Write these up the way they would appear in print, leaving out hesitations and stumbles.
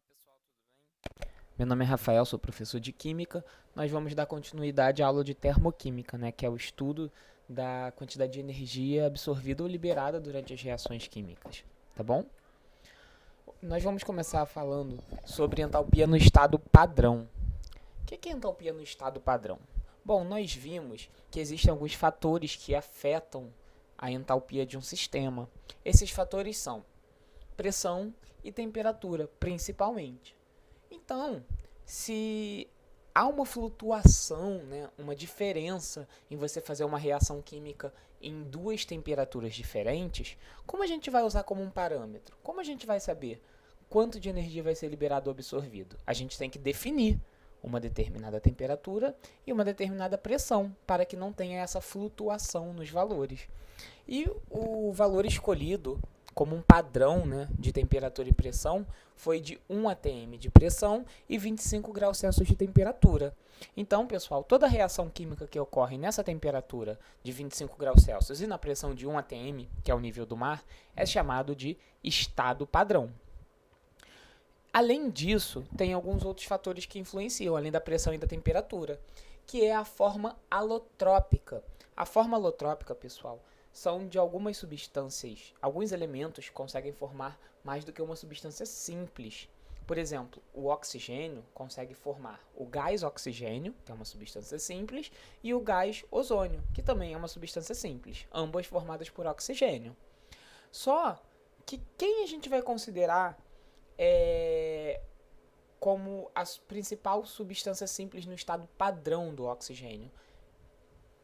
pessoal, tudo bem? Meu nome é Rafael, sou professor de Química. Nós vamos dar continuidade à aula de Termoquímica, né, que é o estudo da quantidade de energia absorvida ou liberada durante as reações químicas, tá bom? Nós vamos começar falando sobre entalpia no estado padrão. O que é entalpia no estado padrão? Bom, nós vimos que existem alguns fatores que afetam a entalpia de um sistema. Esses fatores são pressão e temperatura, principalmente. Então, se há uma flutuação, né, uma diferença em você fazer uma reação química em duas temperaturas diferentes, como a gente vai usar como um parâmetro? Como a gente vai saber quanto de energia vai ser liberado ou absorvido? A gente tem que definir uma determinada temperatura e uma determinada pressão para que não tenha essa flutuação nos valores. E o valor escolhido como um padrão, né, de temperatura e pressão foi de 1 atm de pressão e 25 graus Celsius de temperatura. Então, pessoal, toda reação química que ocorre nessa temperatura de 25 graus Celsius e na pressão de 1 atm, que é o nível do mar, é chamado de estado padrão. Além disso, tem alguns outros fatores que influenciam, além da pressão e da temperatura, que é a forma alotrópica. A forma alotrópica, pessoal, são de algumas substâncias, alguns elementos conseguem formar mais do que uma substância simples. Por exemplo, o oxigênio consegue formar o gás oxigênio, que é uma substância simples, e o gás ozônio, que também é uma substância simples, ambas formadas por oxigênio. Só que quem a gente vai considerar como a principal substância simples no estado padrão do oxigênio?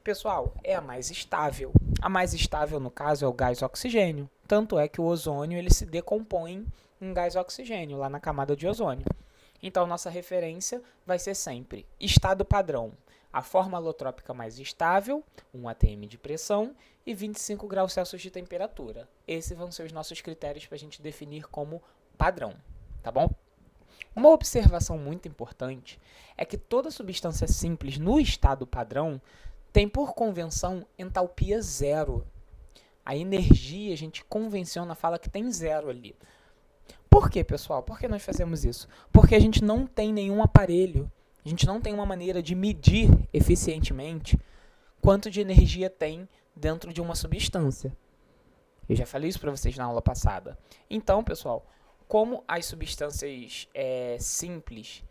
Pessoal, é a mais estável. A mais estável, no caso, é o gás oxigênio. Tanto é que o ozônio ele se decompõe em gás oxigênio, lá na camada de ozônio. Então, nossa referência vai ser sempre estado padrão. A forma alotrópica mais estável, 1 atm de pressão e 25 graus Celsius de temperatura. Esses vão ser os nossos critérios para a gente definir como padrão, tá bom? Uma observação muito importante é que toda substância simples no estado padrão tem, por convenção, entalpia zero. A energia, a gente convenciona, fala que tem zero ali. Por quê, pessoal? Por que nós fazemos isso? Porque a gente não tem nenhum aparelho, a gente não tem uma maneira de medir eficientemente quanto de energia tem dentro de uma substância. Eu já falei isso para vocês na aula passada. Então, pessoal, como as substâncias simples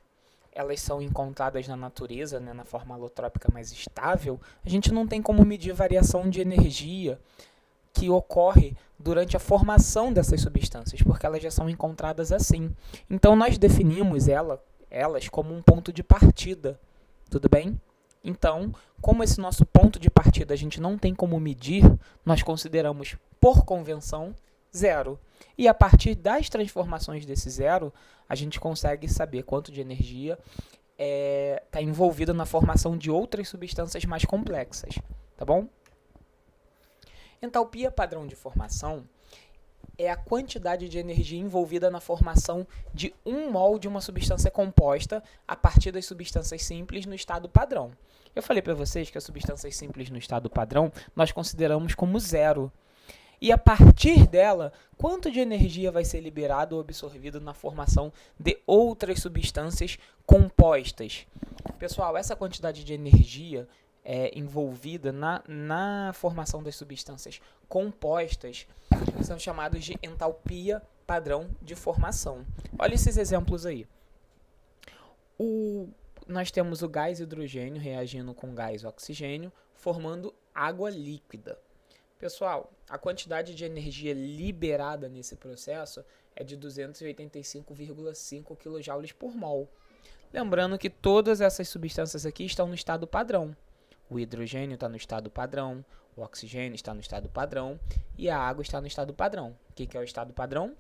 elas são encontradas na natureza, né, na forma alotrópica mais estável, a gente não tem como medir variação de energia que ocorre durante a formação dessas substâncias, porque elas já são encontradas assim. Então, nós definimos elas como um ponto de partida, tudo bem? Então, como esse nosso ponto de partida a gente não tem como medir, nós consideramos, por convenção, zero. E a partir das transformações desse zero, a gente consegue saber quanto de energia está envolvida na formação de outras substâncias mais complexas, tá bom? Entalpia padrão de formação é a quantidade de energia envolvida na formação de 1 mol de uma substância composta a partir das substâncias simples no estado padrão. Eu falei para vocês que as substâncias simples no estado padrão nós consideramos como zero. E a partir dela, quanto de energia vai ser liberado ou absorvido na formação de outras substâncias compostas? Pessoal, essa quantidade de energia envolvida na formação das substâncias compostas são chamados de entalpia padrão de formação. Olha esses exemplos aí. Nós temos o gás hidrogênio reagindo com gás oxigênio, formando água líquida. Pessoal, a quantidade de energia liberada nesse processo é de 285,5 kJ por mol. Lembrando que todas essas substâncias aqui estão no estado padrão. O hidrogênio está no estado padrão, o oxigênio está no estado padrão e a água está no estado padrão. O que é o estado padrão?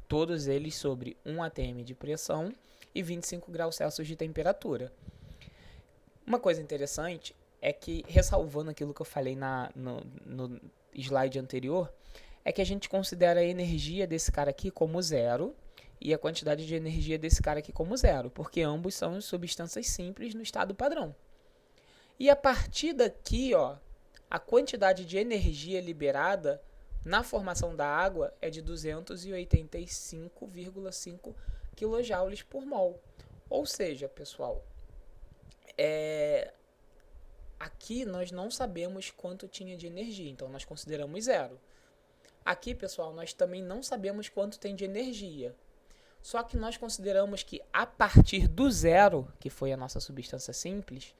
Todos eles sobre 1 atm de pressão e 25 graus Celsius de temperatura. Uma coisa interessante é que, ressalvando aquilo que eu falei no slide anterior, é que a gente considera a energia desse cara aqui como zero e a quantidade de energia desse cara aqui como zero, porque ambos são substâncias simples no estado padrão. E a partir daqui, ó, a quantidade de energia liberada na formação da água é de 285,5 kJ por mol. Ou seja, pessoal, aqui nós não sabemos quanto tinha de energia, então nós consideramos zero. Aqui, pessoal, nós também não sabemos quanto tem de energia. Só que nós consideramos que a partir do zero, que foi a nossa substância simples,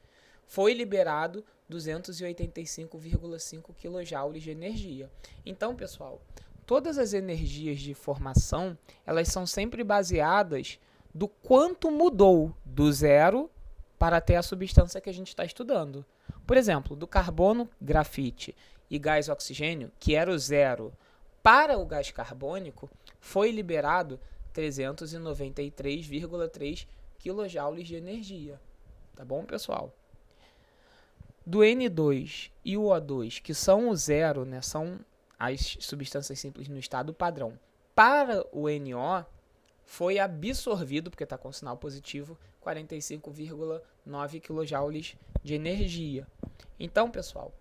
foi liberado 285,5 kJ de energia. Então, pessoal, todas as energias de formação, elas são sempre baseadas do quanto mudou do zero para até a substância que a gente está estudando. Por exemplo, do carbono, grafite e gás oxigênio, que era o zero, para o gás carbônico, foi liberado 393,3 kJ de energia. Tá bom, pessoal? Do N2 e o O2, que são o zero, né, são as substâncias simples no estado padrão, para o NO, foi absorvido, porque está com sinal positivo, 45,9 kJ de energia. Então, pessoal,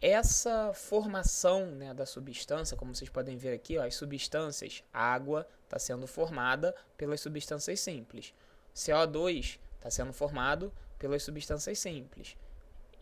essa formação, né, da substância, como vocês podem ver aqui, ó, as substâncias, a água está sendo formada pelas substâncias simples. CO2 está sendo formado pelas substâncias simples.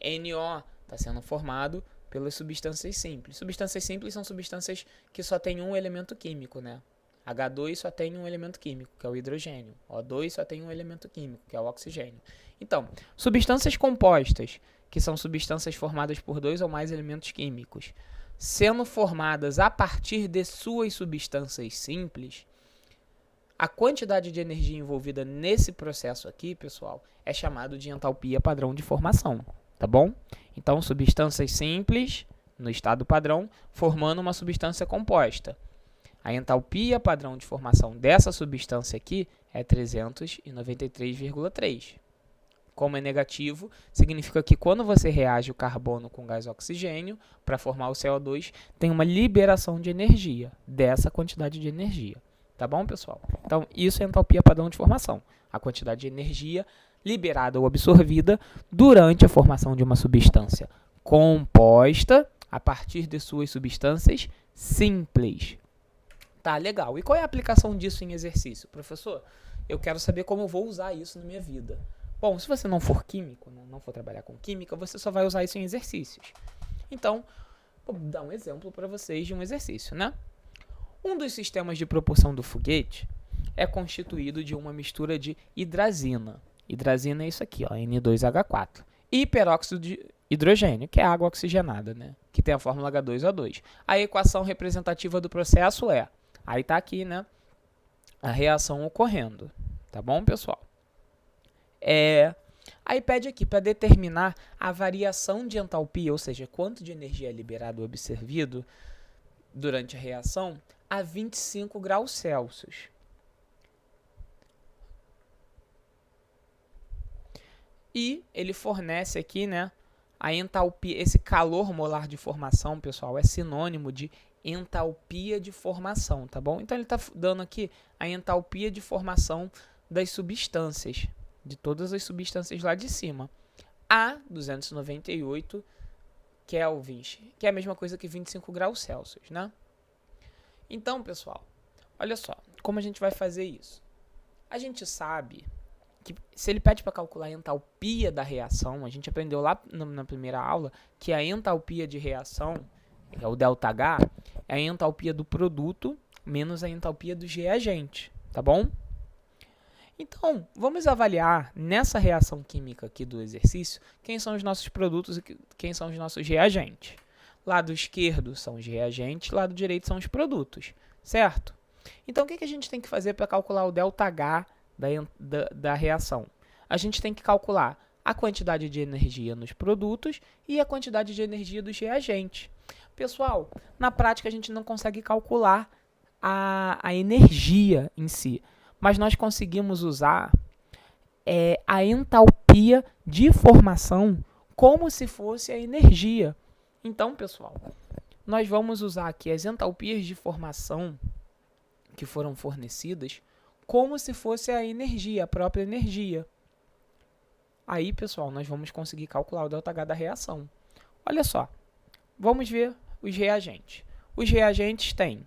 NO está sendo formado pelas substâncias simples. Substâncias simples são substâncias que só têm um elemento químico, né? H2 só tem um elemento químico, que é o hidrogênio. O2 só tem um elemento químico, que é o oxigênio. Então, substâncias compostas, que são substâncias formadas por dois ou mais elementos químicos, sendo formadas a partir de suas substâncias simples, a quantidade de energia envolvida nesse processo aqui, pessoal, é chamado de entalpia padrão de formação, tá bom? Então, substâncias simples, no estado padrão, formando uma substância composta. A entalpia padrão de formação dessa substância aqui é 393,3. Como é negativo, significa que quando você reage o carbono com gás oxigênio para formar o CO2, tem uma liberação de energia, dessa quantidade de energia. Tá bom, pessoal? Então, isso é entalpia padrão de formação. A quantidade de energia liberada ou absorvida durante a formação de uma substância composta a partir de suas substâncias simples. Tá, legal. E qual é a aplicação disso em exercício? Professor, eu quero saber como eu vou usar isso na minha vida. Bom, se você não for químico, né, não for trabalhar com química, você só vai usar isso em exercícios. Então, vou dar um exemplo para vocês de um exercício, né? Um dos sistemas de propulsão do foguete é constituído de uma mistura de hidrazina. Hidrazina é isso aqui, ó, N2H4. E peróxido de hidrogênio, que é água oxigenada, né? Que tem a fórmula H2O2. A equação representativa do processo é... Aí tá aqui, né? A reação ocorrendo. Tá bom, pessoal? Aí pede aqui para determinar a variação de entalpia, ou seja, quanto de energia é liberado ou absorvido durante a reação a 25 graus Celsius. E ele fornece aqui, né, a entalpia, esse calor molar de formação, pessoal, é sinônimo de entalpia de formação, tá bom? Então ele está dando aqui a entalpia de formação das substâncias, de todas as substâncias lá de cima, a 298 kelvins, que é a mesma coisa que 25 graus Celsius, né? Então, pessoal, olha só, como a gente vai fazer isso? A gente sabe que se ele pede para calcular a entalpia da reação, a gente aprendeu lá na primeira aula que a entalpia de reação, que é o ΔH, é a entalpia do produto menos a entalpia do reagente, tá bom? Então, vamos avaliar nessa reação química aqui do exercício quem são os nossos produtos e quem são os nossos reagentes. Lado esquerdo são os reagentes, lado direito são os produtos, certo? Então, o que a gente tem que fazer para calcular o ΔH da reação? A gente tem que calcular a quantidade de energia nos produtos e a quantidade de energia dos reagentes. Pessoal, na prática a gente não consegue calcular a energia em si, mas nós conseguimos usar a entalpia de formação como se fosse a energia. Então, pessoal, nós vamos usar aqui as entalpias de formação que foram fornecidas como se fosse a energia, a própria energia. Aí, pessoal, nós vamos conseguir calcular o ΔH da reação. Olha só, vamos ver os reagentes. Os reagentes têm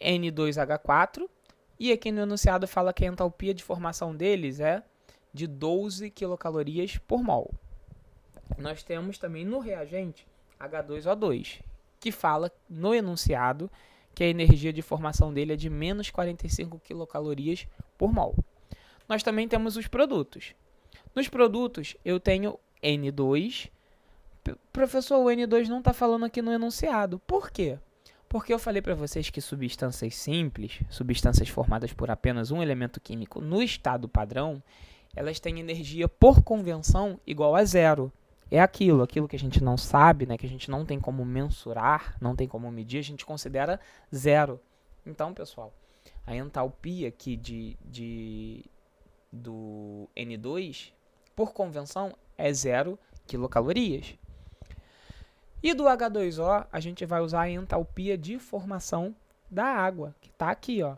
N2H4 E aqui no enunciado fala que a entalpia de formação deles é de 12 quilocalorias por mol. Nós temos também no reagente H2O2, que fala no enunciado que a energia de formação dele é de menos 45 quilocalorias por mol. Nós também temos os produtos. Nos produtos eu tenho N2. Professor, o N2 não está falando aqui no enunciado. Por quê? Porque eu falei para vocês que substâncias simples, substâncias formadas por apenas um elemento químico no estado padrão, elas têm energia por convenção igual a zero. É aquilo que a gente não sabe, né, que a gente não tem como mensurar, não tem como medir, a gente considera zero. Então, pessoal, a entalpia aqui do N2, por convenção, é 0 quilocalorias. E do H2O, a gente vai usar a entalpia de formação da água, que está aqui, ó.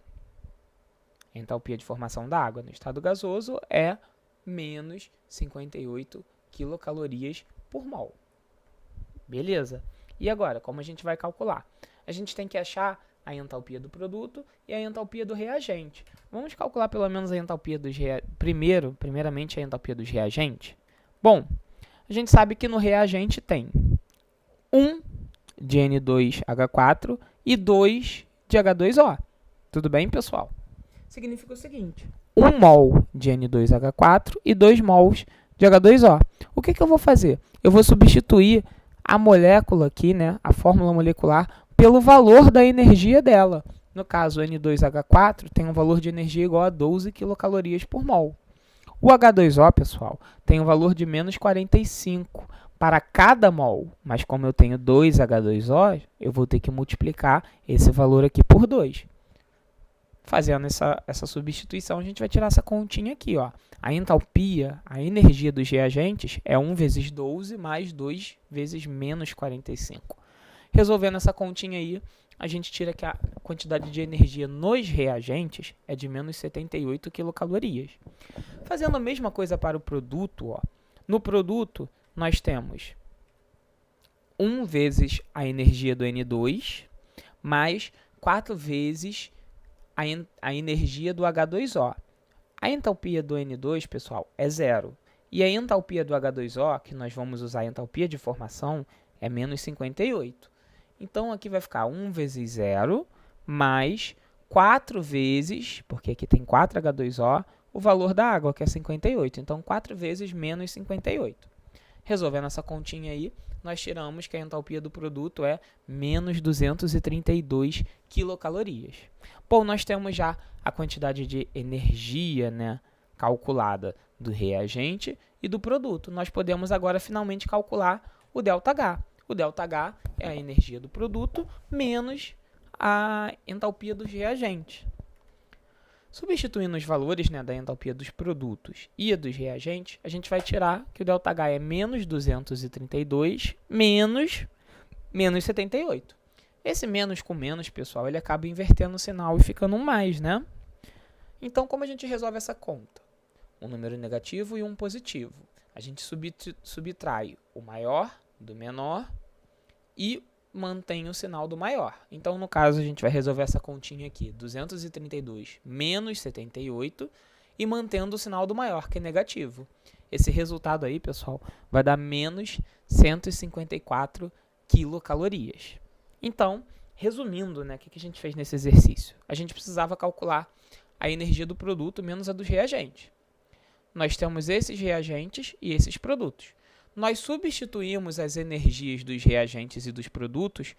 A entalpia de formação da água no estado gasoso é menos 58 quilocalorias por mol. Beleza? E agora, como a gente vai calcular? A gente tem que achar a entalpia do produto e a entalpia do reagente. Vamos calcular pelo menos a entalpia dos primeiramente a entalpia dos reagentes. Bom, a gente sabe que no reagente tem 1 de N2H4 e 2 de H2O. Tudo bem, pessoal? Significa o seguinte: 1 mol de N2H4 e 2 mols de H2O. O que eu vou fazer? Eu vou substituir a molécula aqui, né, a fórmula molecular, pelo valor da energia dela. No caso, o N2H4 tem um valor de energia igual a 12 quilocalorias por mol. O H2O, pessoal, tem um valor de menos 45 para cada mol, mas como eu tenho 2 H2O, eu vou ter que multiplicar esse valor aqui por 2. Fazendo essa substituição, a gente vai tirar essa continha aqui, ó. A entalpia, a energia dos reagentes é 1 vezes 12 mais 2 vezes menos 45. Resolvendo essa continha aí, a gente tira que a quantidade de energia nos reagentes é de menos 78 quilocalorias. Fazendo a mesma coisa para o produto, ó. No produto, nós temos 1 vezes a energia do N2 mais 4 vezes a energia do H2O. A entalpia do N2, pessoal, é 0. E a entalpia do H2O, que nós vamos usar a entalpia de formação, é menos 58. Então, aqui vai ficar 1 vezes 0 mais 4 vezes, porque aqui tem 4 H2O, o valor da água, que é 58. Então, 4 vezes menos 58. Resolvendo essa continha aí, nós tiramos que a entalpia do produto é menos 232 quilocalorias. Bom, nós temos já a quantidade de energia, né, calculada do reagente e do produto. Nós podemos agora finalmente calcular o ΔH. O ΔH é a energia do produto menos a entalpia dos reagentes. Substituindo os valores, né, da entalpia dos produtos e dos reagentes, a gente vai tirar que o ΔH é menos 232 menos 78. Esse menos com menos, pessoal, ele acaba invertendo o sinal e ficando um mais, né? Então, como a gente resolve essa conta? Um número negativo e um positivo. A gente subtrai o maior do menor e mantém o sinal do maior. Então, no caso, a gente vai resolver essa continha aqui, 232 menos 78, e mantendo o sinal do maior, que é negativo. Esse resultado aí, pessoal, vai dar menos 154 quilocalorias. Então, resumindo, né, o que a gente fez nesse exercício? A gente precisava calcular a energia do produto menos a dos reagentes. Nós temos esses reagentes e esses produtos. Nós substituímos as energias dos reagentes e dos produtos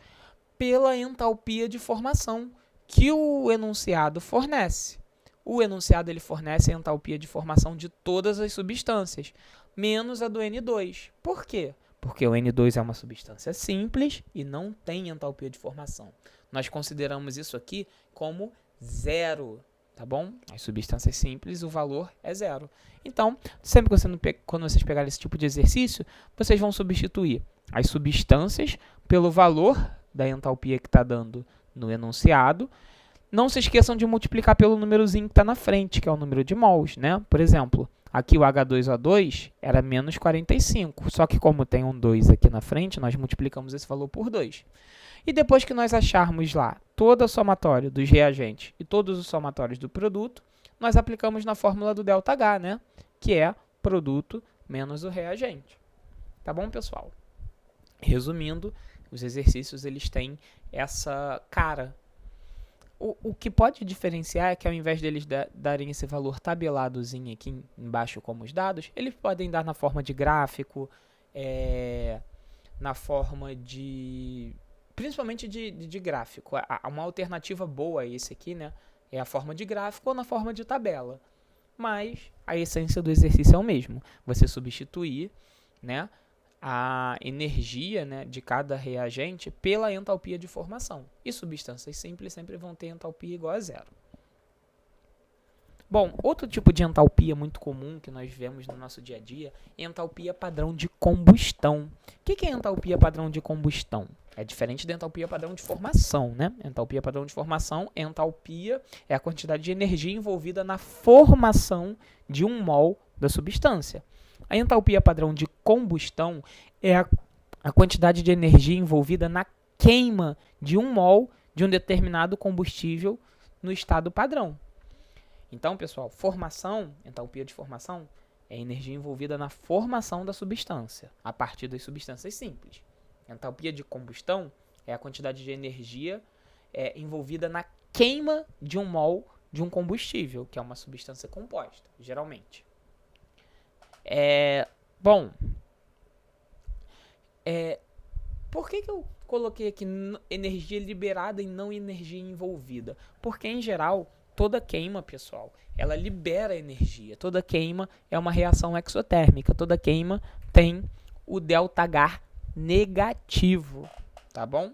pela entalpia de formação que o enunciado fornece. O enunciado ele fornece a entalpia de formação de todas as substâncias, menos a do N2. Por quê? Porque o N2 é uma substância simples e não tem entalpia de formação. Nós consideramos isso aqui como zero, tá bom? As substâncias simples, o valor é zero. Então, sempre quando vocês pegarem esse tipo de exercício, vocês vão substituir as substâncias pelo valor da entalpia que está dando no enunciado. Não se esqueçam de multiplicar pelo númerozinho que está na frente, que é o número de mols, né? Por exemplo, Aqui o H2O2 era menos 45, só que como tem um 2 aqui na frente, nós multiplicamos esse valor por 2. E depois que nós acharmos lá todo o somatório dos reagentes e todos os somatórios do produto, nós aplicamos na fórmula do ΔH, né? Que é produto menos o reagente. Tá bom, pessoal? Resumindo, os exercícios eles têm essa cara. O que pode diferenciar é que ao invés deles darem esse valor tabeladozinho aqui embaixo como os dados, eles podem dar na forma de gráfico, na forma de... principalmente de gráfico. Uma alternativa boa a esse aqui, né, é a forma de gráfico ou na forma de tabela. Mas a essência do exercício é o mesmo. Você substituir, né, a energia, né, de cada reagente pela entalpia de formação. E substâncias simples sempre vão ter entalpia igual a zero. Bom, outro tipo de entalpia muito comum que nós vemos no nosso dia a dia é entalpia padrão de combustão. O que é entalpia padrão de combustão? É diferente da entalpia padrão de formação, né? Entalpia padrão de formação, entalpia é a quantidade de energia envolvida na formação de um mol da substância. A entalpia padrão de combustão é a quantidade de energia envolvida na queima de um mol de um determinado combustível no estado padrão. Então, pessoal, formação, entalpia de formação, é a energia envolvida na formação da substância, a partir das substâncias simples. Entalpia de combustão é a quantidade de energia envolvida na queima de um mol de um combustível, que é uma substância composta, geralmente. Por que eu coloquei aqui energia liberada e não energia envolvida? Porque, em geral, toda queima, pessoal, ela libera energia. Toda queima é uma reação exotérmica. Toda queima tem o ΔH negativo, tá bom?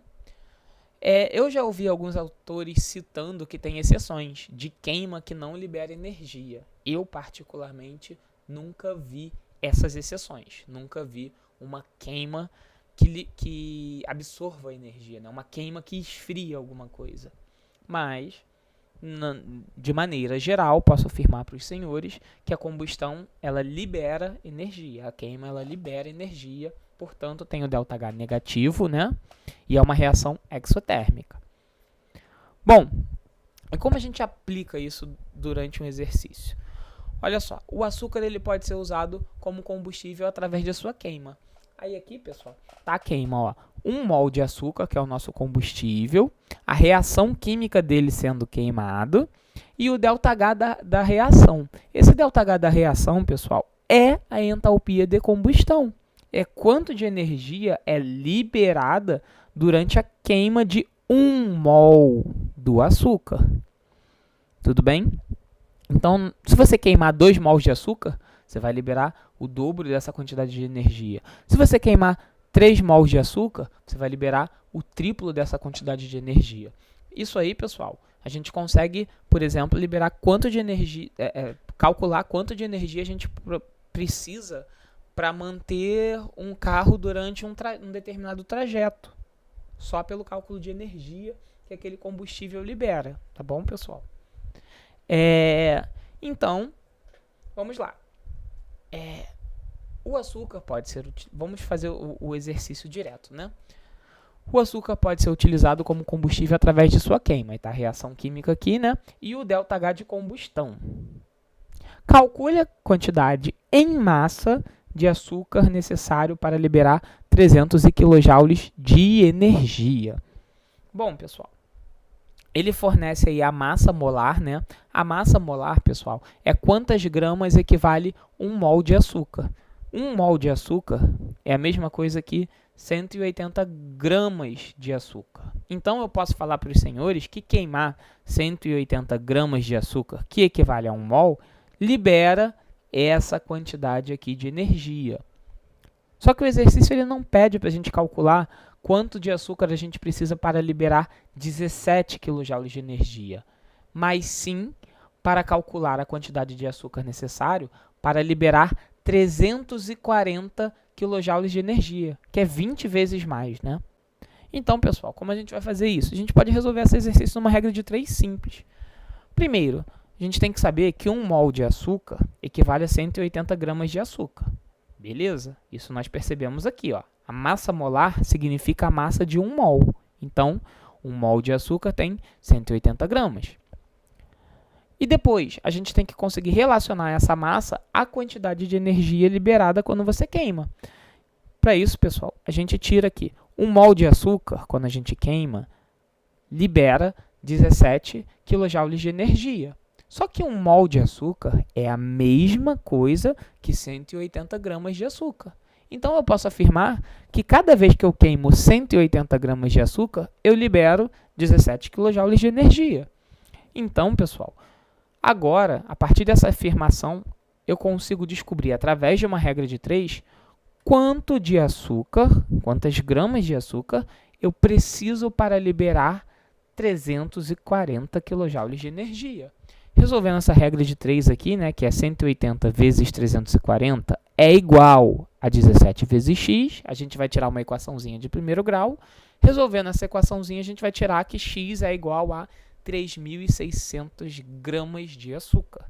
Eu já ouvi alguns autores citando que tem exceções de queima que não libera energia. Eu, particularmente, nunca vi essas exceções. Nunca vi uma queima que absorva energia, né? Uma queima que esfria alguma coisa. Mas, de maneira geral, posso afirmar para os senhores que a combustão ela libera energia. A queima ela libera energia, portanto tem o ΔH negativo, né? E é uma reação exotérmica. Bom, e como a gente aplica isso durante um exercício? Olha só, o açúcar ele pode ser usado como combustível através de sua queima. Aí aqui, pessoal, tá a queima, ó. 1 mol de açúcar, que é o nosso combustível, a reação química dele sendo queimado e o ΔH da reação. Esse ΔH da reação, pessoal, é a entalpia de combustão. É quanto de energia é liberada durante a queima de 1 mol do açúcar. Tudo bem? Então, se você queimar 2 mols de açúcar, você vai liberar o dobro dessa quantidade de energia. Se você queimar 3 mols de açúcar, você vai liberar o triplo dessa quantidade de energia. Isso aí, pessoal, a gente consegue, por exemplo, liberar quanto de energia, calcular quanto de energia a gente precisa para manter um carro durante um determinado trajeto. Só pelo cálculo de energia que aquele combustível libera. Tá bom, pessoal? Então, vamos lá. O açúcar pode ser... Vamos fazer o exercício direto, né? O açúcar pode ser utilizado como combustível através de sua queima. Está a reação química aqui, né? E o ΔH de combustão. Calcule a quantidade em massa de açúcar necessário para liberar 300 kJ de energia. Bom, pessoal, ele fornece aí a massa molar, né? A massa molar, pessoal, é quantas gramas equivale 1 mol de açúcar. 1 mol de açúcar é a mesma coisa que 180 gramas de açúcar. Então, eu posso falar para os senhores que queimar 180 gramas de açúcar, que equivale a 1 mol, libera essa quantidade aqui de energia. Só que o exercício ele não pede para a gente calcular quanto de açúcar a gente precisa para liberar 17 kJ de energia, mas sim para calcular a quantidade de açúcar necessário para liberar 340 kJ de energia, que é 20 vezes mais, né? Então, pessoal, como a gente vai fazer isso? A gente pode resolver esse exercício numa regra de 3 simples. Primeiro, a gente tem que saber que 1 mol de açúcar equivale a 180 gramas de açúcar. Beleza? Isso nós percebemos aqui, ó. A massa molar significa a massa de 1 mol. Então, 1 mol de açúcar tem 180 gramas. E depois, a gente tem que conseguir relacionar essa massa à quantidade de energia liberada quando você queima. Para isso, pessoal, a gente tira aqui 1 mol de açúcar, quando a gente queima, libera 17 kJ de energia. Só que 1 mol de açúcar é a mesma coisa que 180 gramas de açúcar. Então, eu posso afirmar que cada vez que eu queimo 180 gramas de açúcar, eu libero 17 kJ de energia. Então, pessoal, agora, a partir dessa afirmação, eu consigo descobrir, através de uma regra de 3, quanto de açúcar, quantas gramas de açúcar, eu preciso para liberar 340 kJ de energia. Resolvendo essa regra de 3 aqui, né, que é 180 vezes 340, é igual a 17 vezes x. A gente vai tirar uma equaçãozinha de primeiro grau. Resolvendo essa equaçãozinha, a gente vai tirar que x é igual a 3.600 gramas de açúcar.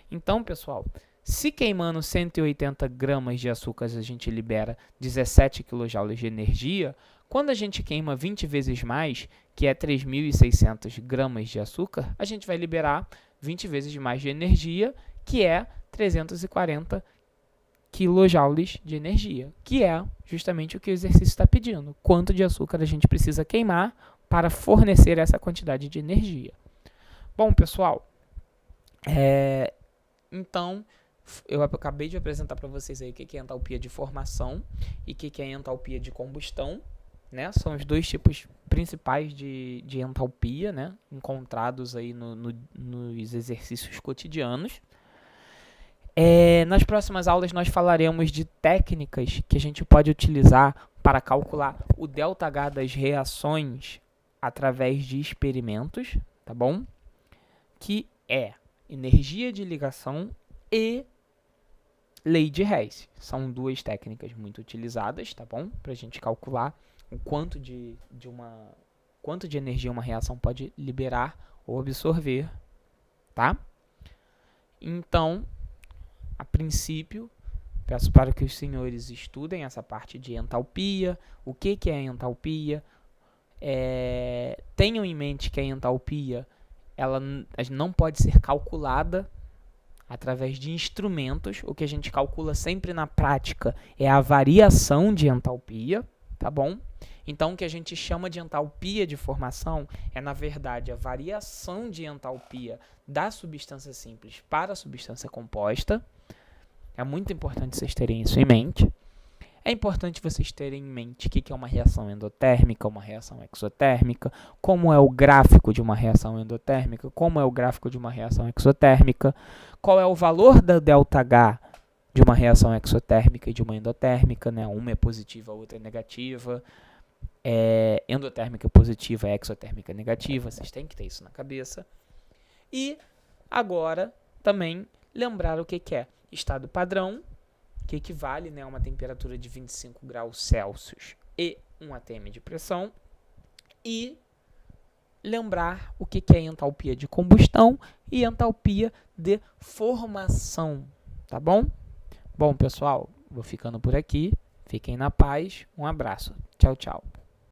Então, pessoal, se queimando 180 gramas de açúcar a gente libera 17 kJ de energia, quando a gente queima 20 vezes mais, que é 3.600 gramas de açúcar, a gente vai liberar 20 vezes mais de energia, que é 340 kJ de energia, que é justamente o que o exercício está pedindo. Quanto de açúcar a gente precisa queimar para fornecer essa quantidade de energia. Bom, pessoal, então, eu acabei de apresentar para vocês aí o que é entalpia de formação e o que é entalpia de combustão, né? São os dois tipos principais de entalpia, né, encontrados aí nos exercícios cotidianos. Nas próximas aulas nós falaremos de técnicas que a gente pode utilizar para calcular o ΔH das reações através de experimentos, tá bom? Que é energia de ligação e lei de Hess. São duas técnicas muito utilizadas, tá bom? Para a gente calcular o quanto de energia uma reação pode liberar ou absorver, tá? Então, a princípio, peço para que os senhores estudem essa parte de entalpia, o que é entalpia. Tenham em mente que a entalpia ela não pode ser calculada através de instrumentos. O que a gente calcula sempre na prática é a variação de entalpia, tá bom? Então, o que a gente chama de entalpia de formação é, na verdade, a variação de entalpia da substância simples para a substância composta. É muito importante vocês terem isso em mente. É importante vocês terem em mente o que é uma reação endotérmica, uma reação exotérmica, como é o gráfico de uma reação endotérmica, como é o gráfico de uma reação exotérmica, qual é o valor da ΔH de uma reação exotérmica e de uma endotérmica, né? Uma é positiva, a outra é negativa. Endotérmica positiva, exotérmica negativa, vocês têm que ter isso na cabeça. E agora também lembrar o que é estado padrão, que equivale, né, a uma temperatura de 25 graus Celsius e 1 atm de pressão, e lembrar o que é entalpia de combustão e entalpia de formação, tá bom? Bom, pessoal, vou ficando por aqui, fiquem na paz, um abraço, tchau, tchau.